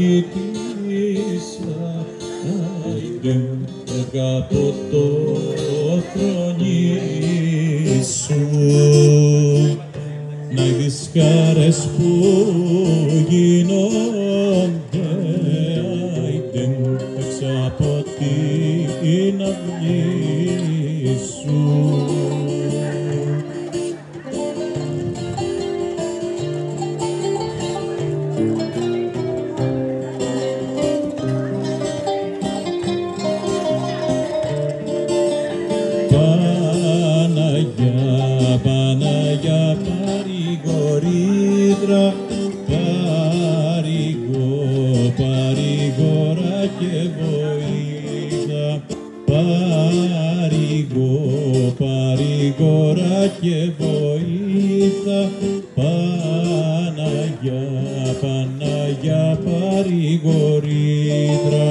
ζήτησα, άιντε κάτω το θρονί σου. Να οι χάρες που γίνονται, άιντε έξω από την αυλή σου. Παναγιά, παρηγορήτρα, παρηγορά και βοήθα, παρηγορά και βοήθα, Παναγιά, παρηγορήτρα.